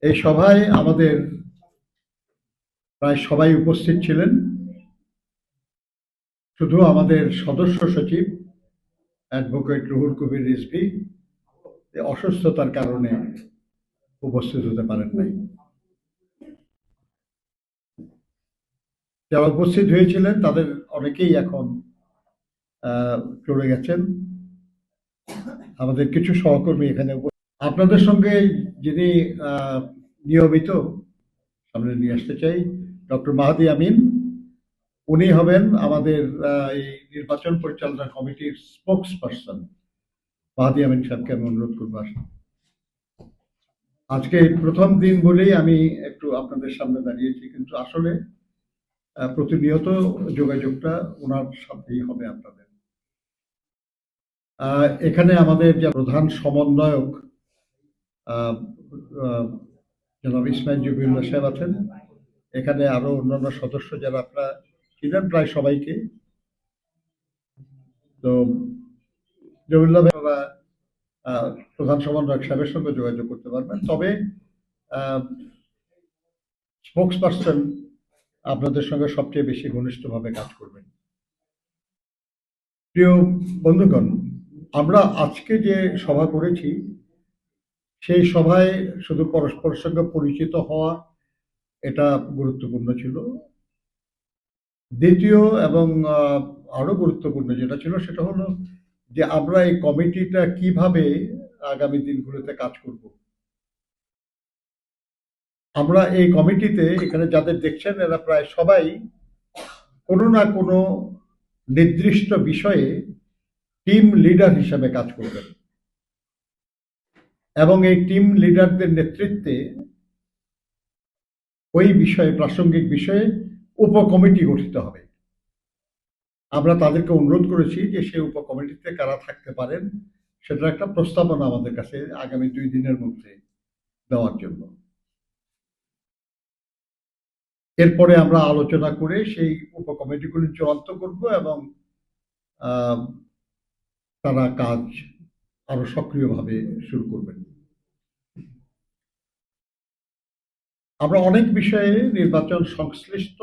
এই সভায় আমাদের প্রায় সবাই উপস্থিত ছিলেন। শুধু আমাদের সদস্য সচিব অ্যাডভোকেট রুহুল কবির রিজভী অসুস্থতার কারণে উপস্থিত হতে পারেন নাই। যারা উপস্থিত হয়েছিলেন তাদের অনেকেই এখন চলে গেছেন। আমাদের কিছু সহকর্মী এখানে আপনাদের সঙ্গে যিনি নিয়মিত সামনে নিয়ে আসতে চাই, ডক্টর মাহাদি আমিন। উনি হবেন আমাদের এই নির্বাচন পরিচালনা কমিটির স্পোক্স পার্সন। মাহাদি আমিন সাহেবকে আমি অনুরোধ করবো আসেন। আজকে প্রথম দিন বলেই আমি একটু আপনাদের সামনে দাঁড়িয়েছি, কিন্তু আসলে প্রতিনিয়ত যোগাযোগটা ওনার সাথেই হবে আপনাদের। এখানে আমাদের যে প্রধান সমন্বয়ক জনাব ইসমাইল জবিউল্লাহ সাহেব আছেন। এখানে আরো অন্যান্য সদস্য যারা আপনারা ছিলেন প্রায় সবাইকে। তো জবিউল্লাহ ভাইরা প্রধান সমন্বয়ক সাহেবের সঙ্গে যোগাযোগ করতে পারবেন। তবে স্পোক্স পার্সন আপনাদের সঙ্গে সবচেয়ে বেশি ঘনিষ্ঠভাবে কাজ করবেন। প্রিয় বন্ধুগণ, আমরা আজকে যে সভা করেছি সেই সভায় শুধু পরস্পরের সঙ্গে পরিচিত হওয়া এটা গুরুত্বপূর্ণ ছিল। দ্বিতীয় এবং আরো গুরুত্বপূর্ণ যেটা ছিল সেটা হলো যে আমরা এই কমিটিটা কিভাবে আগামী দিনগুলোতে কাজ করব। আমরা এই কমিটিতে এখানে যাদের দেখছেন এরা প্রায় সবাই কোনো না কোনো নির্দিষ্ট বিষয়ে টিম লিডার হিসেবে কাজ করবেন এবং এই টিম লিডারদের নেতৃত্বে ওই বিষয়ে প্রাসঙ্গিক বিষয়ে উপকমিটি গঠিত হবে। আমরা তাদেরকে অনুরোধ করেছি যে সেই উপকমিটিতে কারা থাকতে পারেন সেটার একটা প্রস্তাবনা আমাদের কাছে আগামী 2 দিনের মধ্যে দেওয়ার জন্য। এরপরে আমরা আলোচনা করে সেই উপকমিটিগুলি চূড়ান্ত করব এবং তারা কাজ আরো সক্রিয়ভাবে শুরু করবেন। আমরা অনেক বিষয়ে নির্বাচন সংশ্লিষ্ট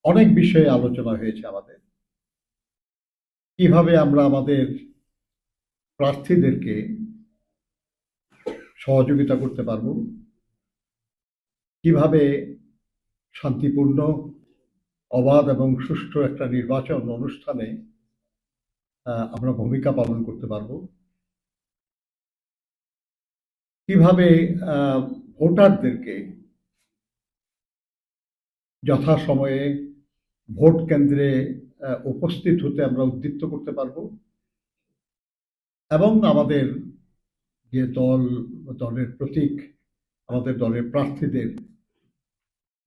অনেক বিষয়ে আলোচনা হয়েছে আমাদের। কিভাবে আমরা আমাদের প্রার্থীদেরকে সহযোগিতা করতে পারব, কিভাবে শান্তিপূর্ণ, অবাধ এবং সুষ্ঠু একটা নির্বাচন অনুষ্ঠানে আমরা ভূমিকা পালন করতে পারব, কিভাবে ভোটারদেরকে যথাসময়ে ভোট কেন্দ্রে উপস্থিত হতে আমরা উদ্দীপ্ত করতে পারব এবং আমাদের যে দলের প্রতীক, আমাদের দলের প্রার্থীদের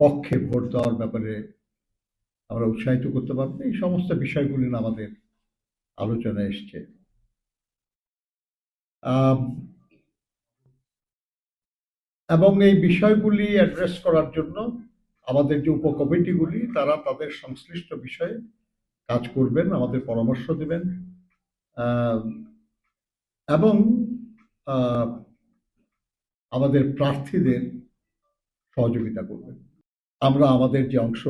পক্ষে ভোট দেওয়ার ব্যাপারে আমরা উৎসাহিত করতে পারবো। এই সমস্ত বিষয়গুলি আমাদের আলোচনায় এসছে। এবং এই বিষয়গুলি অ্যাড্রেস করার জন্য আমাদের যে উপকমিটিগুলি তারা তাদের সংশ্লিষ্ট বিষয়ে কাজ করবেন, আমাদের পরামর্শ দেবেন এবং আমাদের প্রার্থীদের সহযোগিতা করবেন। আমরা আমাদের যে অংশ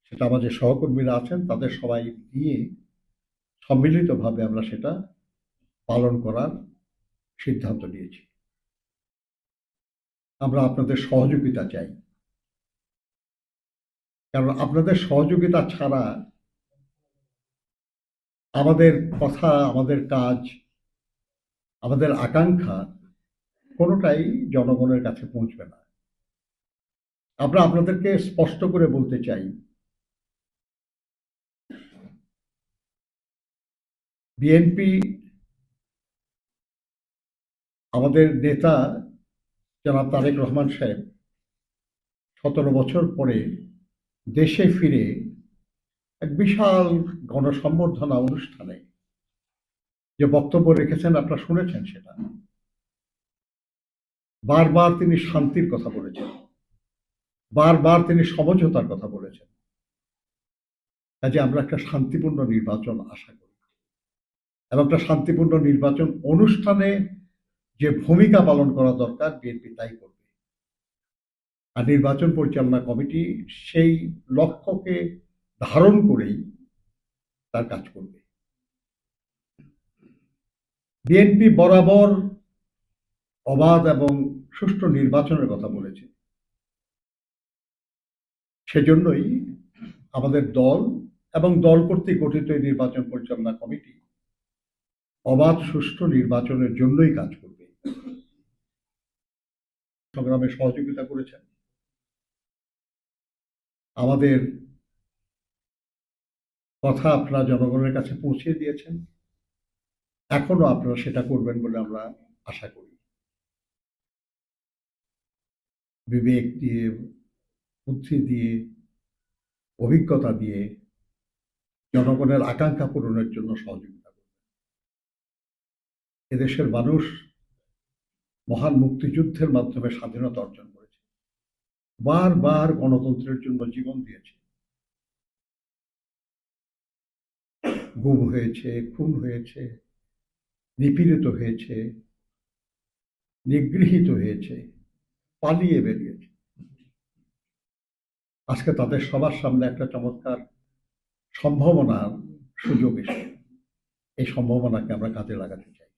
সেটা আমাদের সহকর্মীরা আছেন তাদের সবাই নিয়ে সম্মিলিতভাবে আমরা সেটা পালন করার সিদ্ধান্ত নিয়েছি। আমরা আপনাদের সহযোগিতা চাই, কারণ আপনাদের সহযোগিতা ছাড়া আমাদের কথা, আমাদের কাজ, আমাদের আকাঙ্ক্ষা কোনোটাই জনগণের কাছে পৌঁছবে না। আমরা আপনাদেরকে স্পষ্ট করে বলতে চাই, বিএনপি আমাদের নেতা জনাব তারেক রহমান সাহেব 17 বছর পরে দেশে ফিরে এক বিশাল গণসম্বর্ধনা অনুষ্ঠানে যে বক্তব্য রেখেছেন আপনারা শুনেছেন। সেটা বারবার তিনি শান্তির কথা বলেছেন, বারবার তিনি সমঝোতার কথা বলেছেন। কাজে আমরা একটা শান্তিপূর্ণ নির্বাচন আশা করি এবং একটা শান্তিপূর্ণ নির্বাচন অনুষ্ঠানে যে ভূমিকা পালন করা দরকার বিএনপি তাই করবে। আর নির্বাচন পরিচালনা কমিটি সেই লক্ষ্যকে ধারণ করেই তার কাজ করবে। বিএনপি বরাবর অবাধ এবং সুষ্ঠু নির্বাচনের কথা বলেছে। সেজন্যই আমাদের দল এবং দল কর্তৃক গঠিত এই নির্বাচন পরিচালনা কমিটি অবাধ সুষ্ঠু নির্বাচনের জন্যই কাজ করবে। সংগ্রামে সহযোগিতা করেছেন, আমাদের কথা আপনারা জনগণের কাছে পৌঁছে দিয়েছেন, এখনো আপনারা সেটা করবেন বলে আমরা আশা করি। বিবেক দিয়ে, বুদ্ধি দিয়ে, অভিজ্ঞতা দিয়ে জনগণের আকাঙ্ক্ষা পূরণের জন্য সহযোগিতা করবেন। এদেশের মানুষ মহান মুক্তিযুদ্ধের মাধ্যমে স্বাধীনতা অর্জন করেছে, বারবার গণতন্ত্রের জন্য জীবন দিয়েছে। গুম হয়েছে, খুন হয়েছে, নিপীড়িত হয়েছে, নিগৃহীত হয়েছে, পালিয়ে বেরিয়েছে। আজকে তাদের সবার সামনে একটা চমৎকার সম্ভাবনার সুযোগ এসে এই সম্ভাবনাকে আমরা কাজে লাগাতে চাই।